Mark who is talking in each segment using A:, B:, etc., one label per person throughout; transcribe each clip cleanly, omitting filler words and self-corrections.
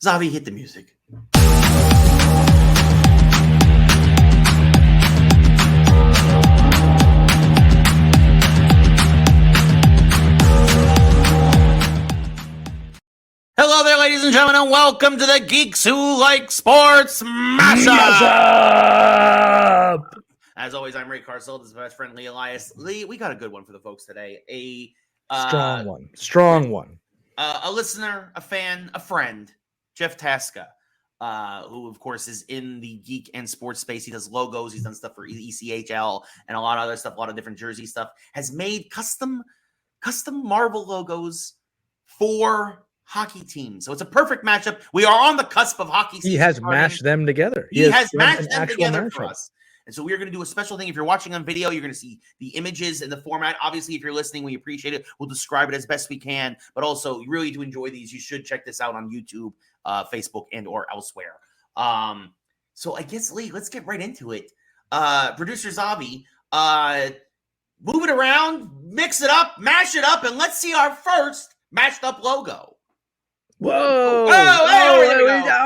A: Zavi, hit the music. Hello there, ladies and gentlemen, and welcome to the Geeks Who Like Sports mashup. As always, I'm Ray Carcel. This is my best friend, Lee Elias. Lee, we got a good one for the folks today. A
B: strong one.
A: A listener, a fan, a friend, Jeff Tasca, who, of course, is in the geek and sports space. He does logos. He's done stuff for ECHL and a lot of other stuff, a lot of different jersey stuff. Has made custom Marvel logos for hockey teams. So it's a perfect matchup. We are on the cusp of hockey season.
B: He has mashed them together.
A: He has mashed them together for us. And so we're going to do a special thing. If you're watching on video, you're going to see the images and the format. Obviously, if you're listening, we appreciate it. We'll describe it as best we can. But also, you really do enjoy these. You should check this out on YouTube, Facebook, and or elsewhere. So I guess, Lee, let's get right into it. Producer Zavi, move it around, mix it up, mash it up, and let's see our first mashed up logo.
B: Whoa!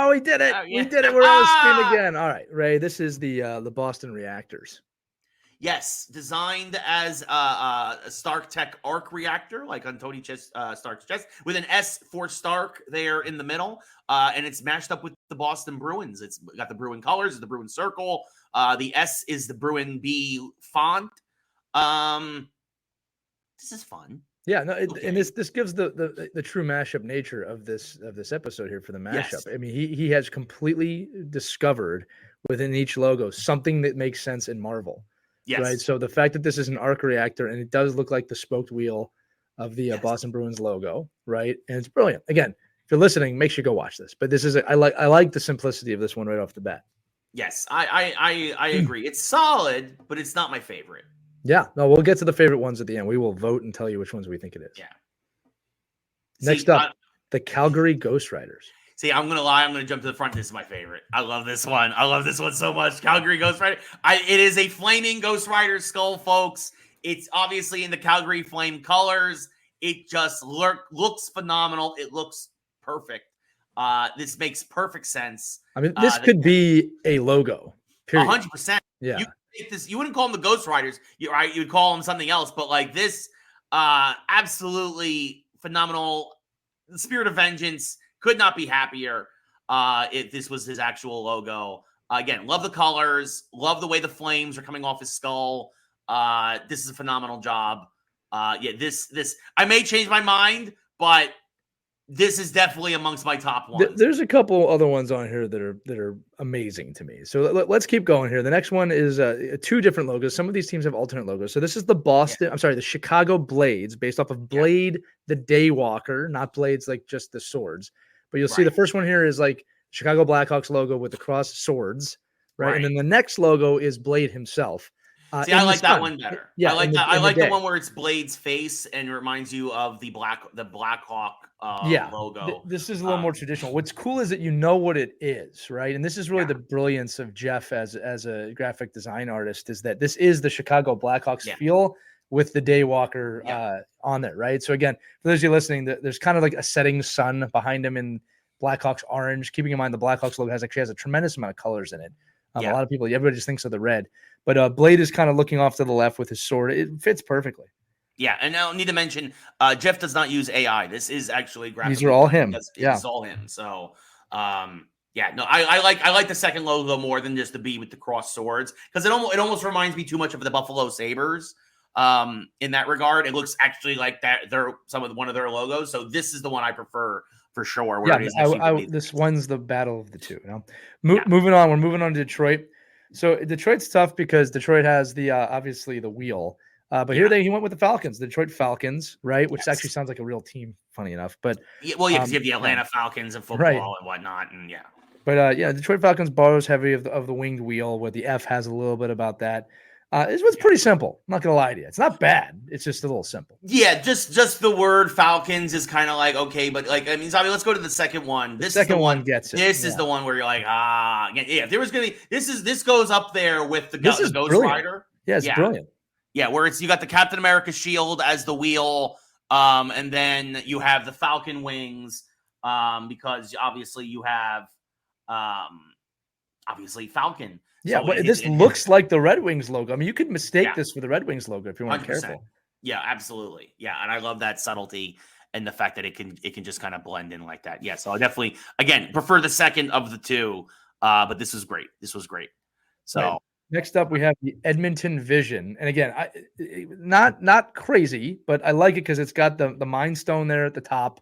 B: We did it!
A: Oh, yeah.
B: We did it! We're on the screen again. All right, Ray. This is the Boston Reactors.
A: Yes, designed as a Stark Tech arc reactor, like on Tony Stark's chest, with an S for Stark there in the middle, and it's mashed up with the Boston Bruins. It's got the Bruin colors, the Bruin circle. The S is the Bruin B font. This is fun.
B: Yeah, no, and this gives the true mashup nature of this episode here for the mashup.
A: Yes.
B: I mean, he has completely discovered within each logo something that makes sense in Marvel.
A: Yes.
B: Right. So the fact that this is an arc reactor and it does look like the spoked wheel of the Boston Bruins logo, right? And it's brilliant. Again, if you're listening, make sure you go watch this. But this is I like the simplicity of this one right off the bat.
A: Yes, I agree. It's solid, but it's not my favorite.
B: Yeah, no, we'll get to the favorite ones at the end. We will vote and tell you which ones we think it is.
A: Yeah.
B: Next up, the Calgary Ghost Riders.
A: See, I'm going to lie. I'm going to jump to the front. This is my favorite. I love this one. I love this one so much. Calgary Ghost Rider. It is a flaming Ghost Rider skull, folks. It's obviously in the Calgary Flame colors. It just looks phenomenal. It looks perfect. This makes perfect sense.
B: I mean, this could be a logo. Period.
A: 100%.
B: Yeah.
A: You wouldn't call them the Ghost Riders, right? You would call them something else, but like this, absolutely phenomenal. The Spirit of Vengeance could not be happier. If this was his actual logo, again, love the colors, love the way the flames are coming off his skull. This is a phenomenal job. This I may change my mind, but this is definitely amongst my top ones.
B: There's a couple other ones on here that are amazing to me. So let's keep going here. The next one is two different logos. Some of these teams have alternate logos. So this is the Chicago Blades, based off of Blade, the Daywalker, not blades like just the swords. But you'll see the first one here is like Chicago Blackhawks logo with the cross swords, right? And then the next logo is Blade himself.
A: See, I like that one better.
B: Yeah,
A: I like that. I like the one where it's Blade's face and it reminds you of the Blackhawk logo.
B: This is a little more traditional. What's cool is that you know what it is, right? And this is really the brilliance of Jeff as a graphic design artist, is that this is the Chicago Blackhawks feel with the Daywalker on there, right? So again, for those of you listening, there's kind of like a setting sun behind him in Blackhawks orange. Keeping in mind the Blackhawks logo has a tremendous amount of colors in it. A lot of people, everybody just thinks of the red. But Blade is kind of looking off to the left with his sword. It fits perfectly. Yeah,
A: and I need to mention, Jeff does not use AI. This is actually graphic.
B: These are all him.
A: It's all him. So, I like the second logo more than just the B with the cross swords, because it almost reminds me too much of the Buffalo Sabres. In that regard, it looks actually like that they're one of their logos. So this is the one I prefer for sure.
B: This one's the battle of the two. Moving on, we're moving on to Detroit. So Detroit's tough because Detroit has the obviously the wheel, but here he went with the Falcons, the Detroit Falcons, right? Which actually sounds like a real team, funny enough. But
A: because you have the Atlanta Falcons and football and whatnot, and
B: But Detroit Falcons borrows heavy of the winged wheel, where the F has a little bit about that. It's pretty simple. I'm not gonna lie to you. It's not bad. It's just a little simple.
A: Yeah, just the word Falcons is kind of like okay, but like I mean, Zabi, let's go to the second one.
B: This second one gets it.
A: This is the one where you're like, if there was gonna be this goes up there with the Ghost Rider.
B: Yeah, it's brilliant.
A: Yeah, where you got the Captain America shield as the wheel, and then you have the Falcon wings. because obviously you have obviously Falcon.
B: Yeah, so but this looks like the Red Wings logo. I mean, you could mistake this for the Red Wings logo if you weren't careful.
A: Yeah, absolutely. Yeah, and I love that subtlety and the fact that it can just kind of blend in like that. Yeah, so I definitely, again, prefer the second of the two, but this was great. This was great. So
B: right. Next up, we have the Edmonton Vision, and again, not crazy, but I like it because it's got the Mind Stone there at the top,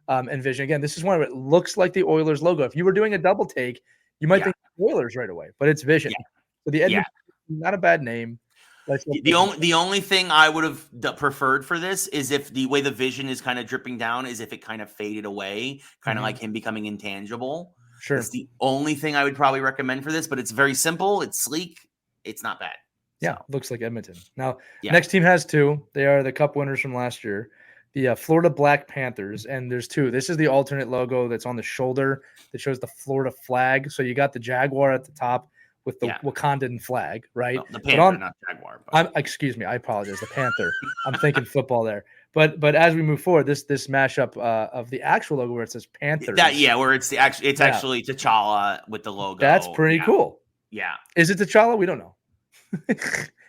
B: and Vision. Again, this is one where it looks like the Oilers logo. If you were doing a double take, you might think Oilers right away, but it's Vision.
A: Yeah.
B: So the Edmonton, not a bad name.
A: The only thing I would have preferred for this is if the way the Vision is kind of dripping down is if it kind of faded away, kind of like him becoming intangible.
B: Sure.
A: It's the only thing I would probably recommend for this, but it's very simple. It's sleek. It's not bad.
B: Yeah, looks like Edmonton. Now, next team has two. They are the Cup winners from last year, the Florida Black Panthers, and there's two. This is the alternate logo that's on the shoulder that shows the Florida flag. So you got the Jaguar at the top with the Wakandan flag, right?
A: No, the Panther, not Jaguar.
B: Excuse me, I apologize. The Panther. I'm thinking football there. But as we move forward, this mashup of the actual logo where it says Panthers.
A: Where it's actually T'Challa with the logo.
B: That's pretty cool.
A: Yeah.
B: Is it T'Challa? We don't know.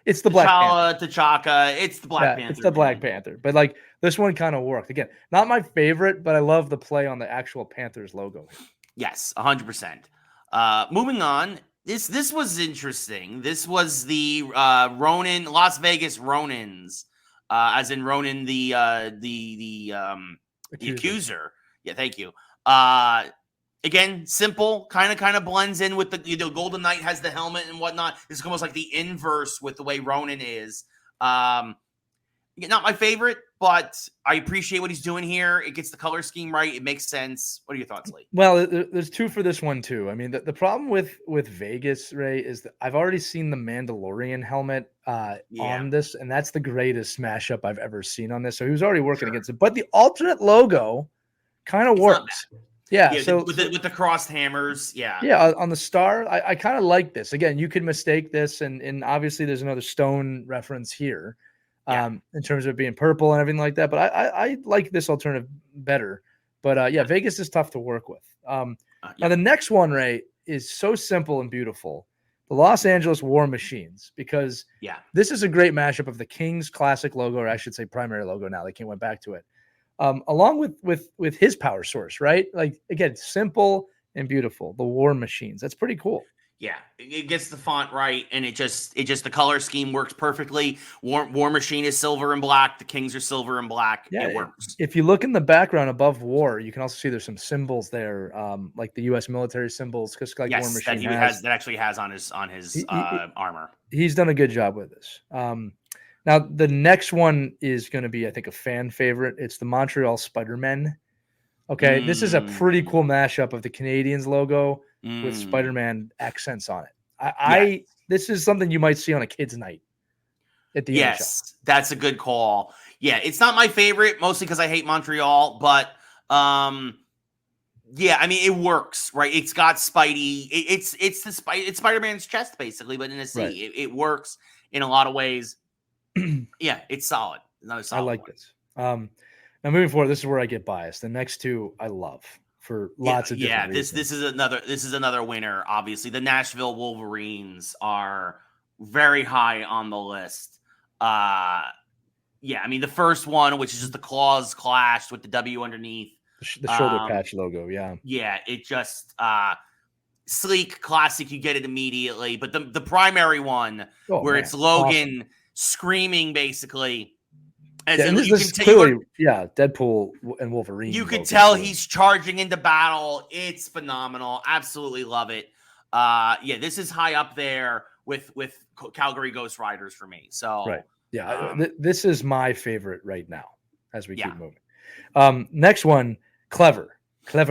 B: It's the Black Panther.
A: T'Chaka. It's the Black Panther.
B: It's the Black Panther. But like this one kind of worked. Again, not my favorite, but I love the play on the actual Panthers logo.
A: Yes, 100%. Moving on. This was interesting. This was the Ronin, Las Vegas Ronins, as in Ronin the accuser. Yeah, thank you. Again, simple, kind of blends in with the Golden Knight has the helmet and whatnot. It's almost like the inverse with the way Ronin is. Not my favorite, but I appreciate what he's doing here. It gets the color scheme right. It makes sense. What are your thoughts, Lee?
B: Well, there's two for this one too. I mean, the problem with Vegas, Ray, is that I've already seen the Mandalorian helmet on this, and that's the greatest mashup I've ever seen on this. So he was already working against it. But the alternate logo kind of works. Yeah, so
A: with the crossed hammers,
B: on the star, I kind of like this. Again, you could mistake this, and obviously there's another stone reference here, in terms of it being purple and everything like that. But I like this alternative better. But Vegas is tough to work with. Now the next one, Ray, is so simple and beautiful. The Los Angeles War Machines, because this is a great mashup of the Kings classic logo, or I should say primary logo. Now they went back to it. Along with his power source, right? Like, again, simple and beautiful. The War Machines. That's pretty cool.
A: Yeah, it gets the font right, and it just the color scheme works perfectly. War Machine is silver and black. The Kings are silver and black.
B: Yeah,
A: it works.
B: If you look in the background above War, you can also see there's some symbols there, like the U.S. military symbols, just like War Machine
A: that actually has on his armor.
B: He's done a good job with this. Now, the next one is going to be, I think, a fan favorite. It's the Montreal Spider-Men. Okay, this is a pretty cool mashup of the Canadiens logo with Spider-Man accents on it. This is something you might see on a kid's night at the
A: NHL. That's a good call. Yeah, it's not my favorite, mostly because I hate Montreal, but I mean, it works, right? It's got Spidey. It's Spider-Man's chest, basically, but in a C. Right. It works in a lot of ways. Yeah, it's solid.
B: I like this. Now moving forward, this is where I get biased. The next two I love for lots of different reasons.
A: This is another winner. Obviously, the Nashville Wolverines are very high on the list. I mean the first one, which is just the claws clashed with the W underneath,
B: the shoulder patch logo.
A: Yeah, it just sleek, classic. You get it immediately. But the primary one, it's Logan. Awesome. Screaming basically,
B: Deadpool and Wolverine.
A: You can tell he's charging into battle. It's phenomenal. Absolutely love it. This is high up there with Calgary Ghost Riders for me. So
B: this is my favorite right now as we keep moving. Next one, Clever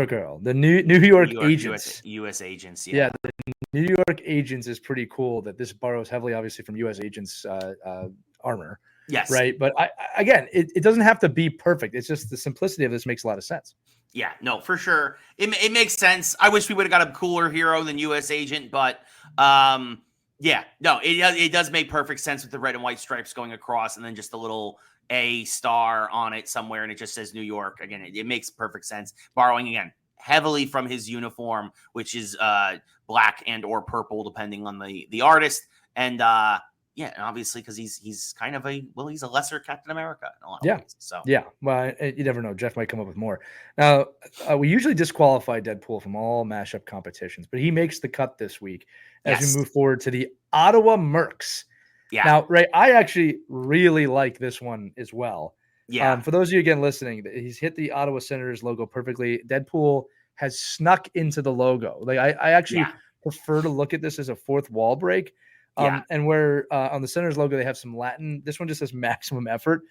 B: Girl, the New York Agents,
A: U.S. Agents.
B: Yeah, the New York Agents is pretty cool. That this borrows heavily, obviously, from U.S. Agents armor.
A: Yes,
B: right. But it doesn't have to be perfect. It's just the simplicity of this makes a lot of sense.
A: Yeah, no, for sure, it makes sense. I wish we would have got a cooler hero than U.S. Agent, but it does make perfect sense with the red and white stripes going across, and then just the little a star on it somewhere, and it just says New York. Again, it makes perfect sense. Borrowing again heavily from his uniform, which is black and or purple, depending on the artist. And and obviously because he's kind of he's a lesser Captain America in a lot of ways. So
B: well, you never know. Jeff might come up with more. Now, we usually disqualify Deadpool from all mashup competitions, but he makes the cut this week as we move forward to the Ottawa Mercs.
A: Yeah.
B: Now, Ray, I actually really like this one as well.
A: Yeah.
B: For those of you again listening, he's hit the Ottawa Senators logo perfectly. Deadpool has snuck into the logo. Like I actually prefer to look at this as a fourth wall break. And where on the Senators logo they have some Latin. This one just says maximum effort.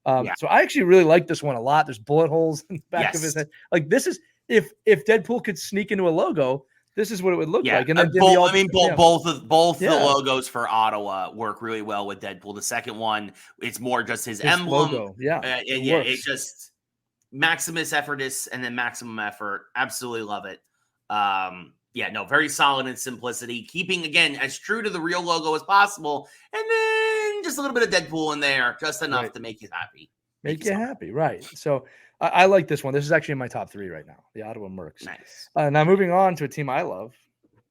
B: So I actually really like this one a lot. There's bullet holes in the back of his head. Like this is if Deadpool could sneak into a logo, this is what it would look like. And then
A: both the logos for Ottawa work really well with Deadpool. The second one, it's more just his emblem.
B: Logo.
A: It just Maximus Effortus and then maximum effort. Absolutely love it. Very solid in simplicity, keeping again as true to the real logo as possible, and then just a little bit of Deadpool in there, just enough to make you happy.
B: Make you happy, right? So I like this one. This is actually in my top 3 right now, the Ottawa Mercs.
A: Nice.
B: Now moving on to a team I love,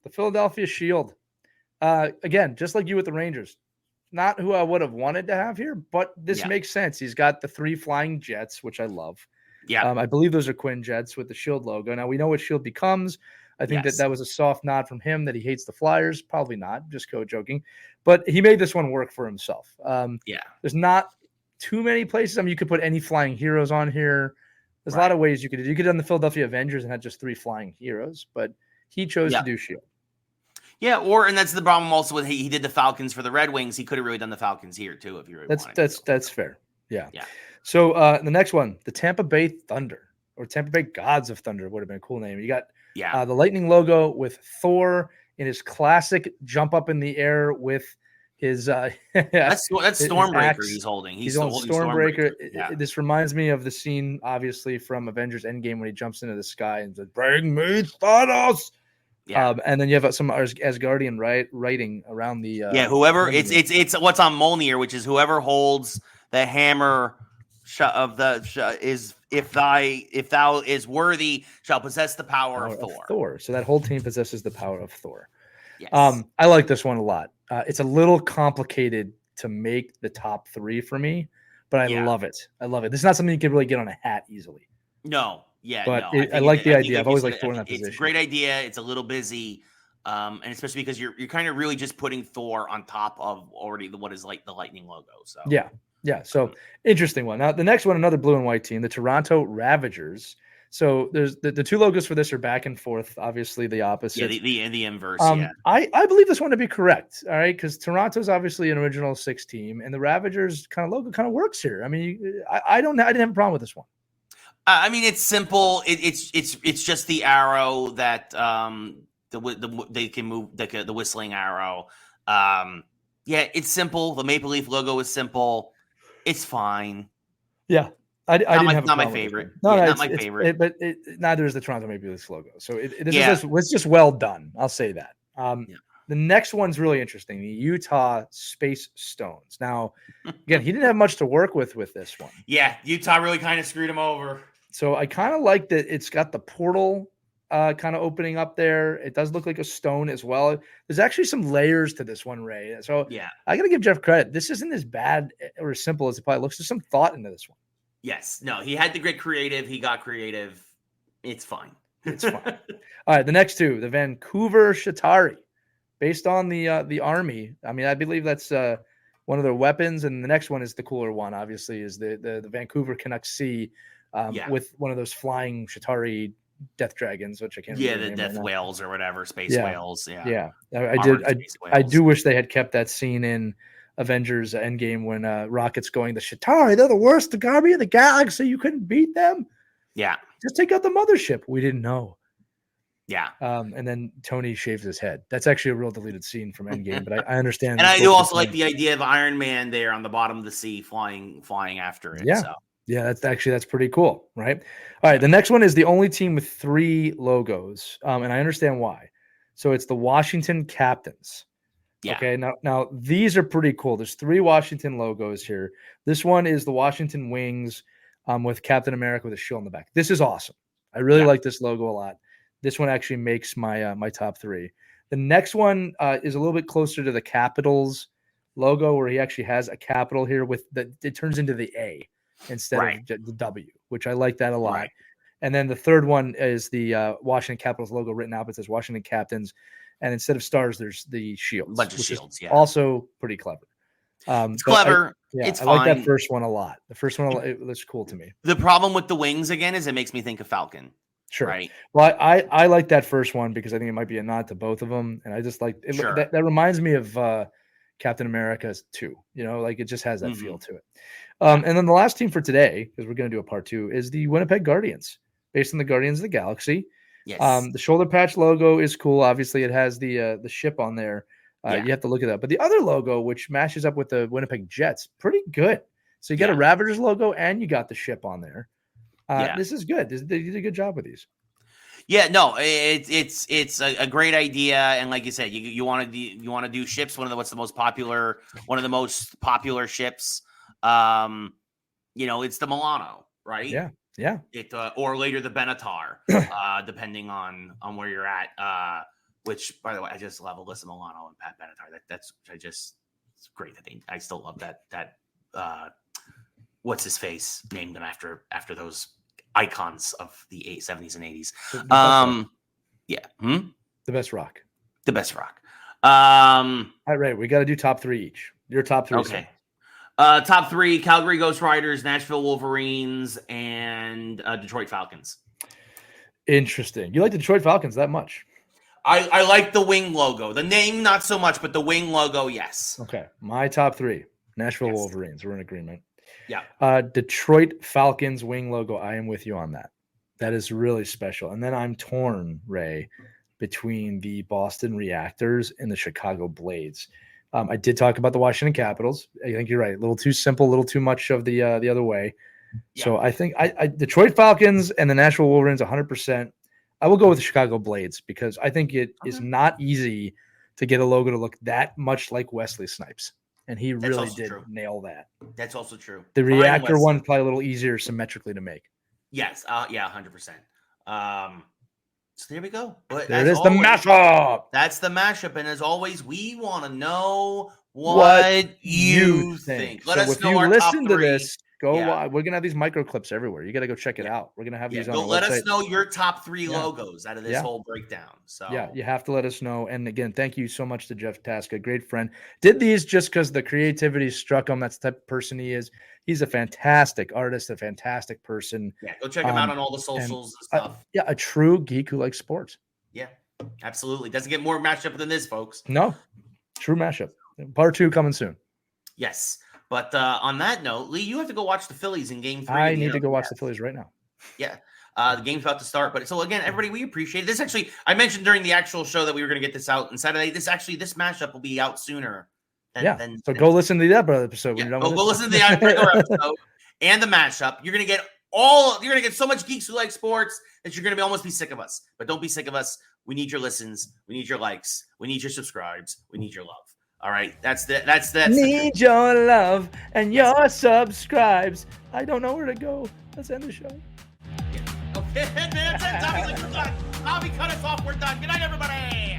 B: the Philadelphia Shield. Again, just like you with the Rangers, not who I would have wanted to have here, but this makes sense. He's got the 3 flying jets, which I love.
A: Yeah,
B: I believe those are Quinn jets with the Shield logo. Now we know what Shield becomes. I think that was a soft nod from him that he hates the Flyers. Probably not, just joking. But he made this one work for himself. There's not too many places. I mean, you could put any flying heroes on here. There's a lot of ways you could do. You could have done the Philadelphia Avengers and had just 3 flying heroes, but he chose to do Shield.
A: Yeah, and that's the problem also with he did the Falcons for the Red Wings. He could have really done the Falcons here too if you really wanted to.
B: That's fair. Yeah. So the next one, the Tampa Bay Thunder, or Tampa Bay Gods of Thunder would have been a cool name. You got the Lightning logo with Thor in his classic jump up in the air with his
A: that's Stormbreaker he's holding. He's holding
B: Stormbreaker. This reminds me of the scene, obviously, from Avengers Endgame when he jumps into the sky and says, "Bring me Thanos." And then you have some Asgardian writing around the
A: whoever it's what's on Mjolnir, which is whoever holds the hammer of the is if thou is worthy shall possess the power of Thor.
B: So that whole team possesses the power of Thor.
A: Yes.
B: I like this one a lot. It's a little complicated to make the top 3 for me, but I love it. This is not something you can really get on a hat easily.
A: No. Yeah,
B: but I like the idea. I've always liked Thor in that position.
A: It's a great idea. It's a little busy, and especially because you're kind of really just putting Thor on top of already what is like the Lightning logo. So
B: So interesting one. Now the next one, another blue and white team, the Toronto Ravagers. So there's the 2 logos for this are back and forth. Obviously the opposite.
A: Yeah, the inverse.
B: I believe this one to be correct. All right, because Toronto's obviously an original 6 team, and the Ravagers kind of logo kind of works here. I mean, I didn't have a problem with this one.
A: I mean, it's simple. It's just the arrow that they can move the whistling arrow. It's simple. The Maple Leaf logo is simple. It's fine.
B: Yeah, I didn't have
A: not my favorite.
B: Not
A: my favorite.
B: But neither is the Toronto Maple Leafs logo. So it's just well done. I'll say that. The next one's really interesting. The Utah Space Stones. Now, again, he didn't have much to work with this one.
A: Yeah, Utah really kind of screwed him over.
B: So I kind of like that it's got the portal kind of opening up there. It does look like a stone as well. There's actually some layers to this one, Ray. So I got to give Jeff credit. This isn't as bad or as simple as it probably looks. There's some thought into this one.
A: Yes. No, he had to get creative. He got creative. It's fine.
B: It's fine. All right, the next 2, the Vancouver Shatari, based on the Army. I mean, I believe that's one of their weapons, and the next one is the cooler one. Obviously, is the Vancouver Canucks C. With one of those flying Shatari death dragons, which I can't remember.
A: The death whales or whatever, space whales.
B: I do wish they had kept that scene in Avengers Endgame when Rocket's going, the Shatari, they're the worst army in the galaxy. You couldn't beat them.
A: Yeah.
B: Just take out the mothership. We didn't know.
A: Yeah.
B: And then Tony shaves his head. That's actually a real deleted scene from Endgame, but I understand.
A: And I do also like the idea of Iron Man there on the bottom of the sea flying after it.
B: Yeah.
A: So.
B: Yeah, that's pretty cool, right? All right, the next one is the only team with 3 logos, and I understand why. So it's the Washington Captains.
A: Yeah.
B: Okay. Now these are pretty cool. There's 3 Washington logos here. This one is the Washington Wings with Captain America with a shield on the back. This is awesome. I really like this logo a lot. This one actually makes my my top 3. The next one is a little bit closer to the Capitals logo, where he actually has a capital here with it turns into the A instead of the W, which I like that a lot.
A: Right.
B: And then the third one is the Washington Capitals logo written out. It says Washington Captains. And instead of stars, there's the shields.
A: Bunch of shields,
B: also pretty clever.
A: It's clever. It's fine.
B: I like that first one a lot. The first one, it looks cool to me.
A: The problem with the wings, again, is it makes me think of Falcon.
B: Sure.
A: Right.
B: Well, I like that first one because I think it might be a nod to both of them. And I just like it.
A: Sure.
B: That reminds me of Captain America's 2. You know, like it just has that feel to it. And then the last team for today, because we're going to do a part 2, is the Winnipeg Guardians, based on the Guardians of the Galaxy.
A: Yes.
B: The shoulder patch logo is cool. Obviously, it has the ship on there. You have to look at that. But the other logo, which matches up with the Winnipeg Jets, pretty good. So you got a Ravagers logo and you got the ship on there. This is good. They did a good job with these.
A: Yeah, no, it's a great idea, and like you said, you want to do ships. One of the most popular ships. It's the Milano, right?
B: Yeah.
A: It or later the Benatar, depending on where you're at. Which, by the way, I just love Alyssa Milano and Pat Benatar. It's great that I still love that. What's his face named them after those icons of the 70s and 80s.
B: The best rock.
A: All
B: right, we got to do top 3 each. Your top 3.
A: Okay. Top 3: Calgary Ghost Riders, Nashville Wolverines, and Detroit Falcons.
B: Interesting. You like the Detroit Falcons that much?
A: I like the wing logo. The name, not so much, but the wing logo, yes.
B: Okay. My top 3: Nashville Wolverines. We're in agreement.
A: Yeah.
B: Detroit Falcons wing logo. I am with you on that. That is really special. And then I'm torn, Ray, between the Boston Reactors and the Chicago Blades. I did talk about the Washington Capitals. I think you're right. A little too simple, a little too much of the other way. Yeah. So I think I Detroit Falcons and the Nashville Wolverines 100%. I will go with the Chicago Blades because I think it is not easy to get a logo to look that much like Wesley Snipes. And he really did nail that.
A: That's also true.
B: The Reactor one probably a little easier symmetrically to make.
A: Yes. 100%. So there we go. But
B: there it is, the mashup.
A: That's the mashup. And as always, we want to know what you think. Let us know our top 3.
B: To this, we're going to have these micro clips everywhere. You got to go check it out. We're going to have these on the website.
A: Let us know your top 3 logos out of this whole breakdown. So
B: you have to let us know. And again, thank you so much to Jeff Tasca, great friend. Did these just because the creativity struck him. That's the type of person he is. He's a fantastic artist, a fantastic person.
A: Yeah, go check him out on all the socials and stuff.
B: A true geek who likes sports.
A: Yeah, absolutely. Doesn't get more mashup than this, folks.
B: No, true mashup. Part 2 coming soon.
A: Yes. But on that note, Lee, you have to go watch the Phillies in Game 3.
B: I need to go watch the Phillies right now.
A: Yeah. The game's about to start. But so again, everybody, we appreciate it. This actually, I mentioned during the actual show that we were going to get this out on Saturday. This mashup will be out sooner. So go listen to the other episode. Yeah, go listen to the other episode and the mashup. You're going to get so much Geeks Who Like Sports that you're going to almost be sick of us. But don't be sick of us. We need your listens. We need your likes. We need your subscribes. We need your love. All right, that's
B: need your love and your subscribes. I don't know where to go. Let's end the show.
A: Okay, that's it. Tommy's like, we're done. Tommy, cut us off. We're done. Good night, everybody.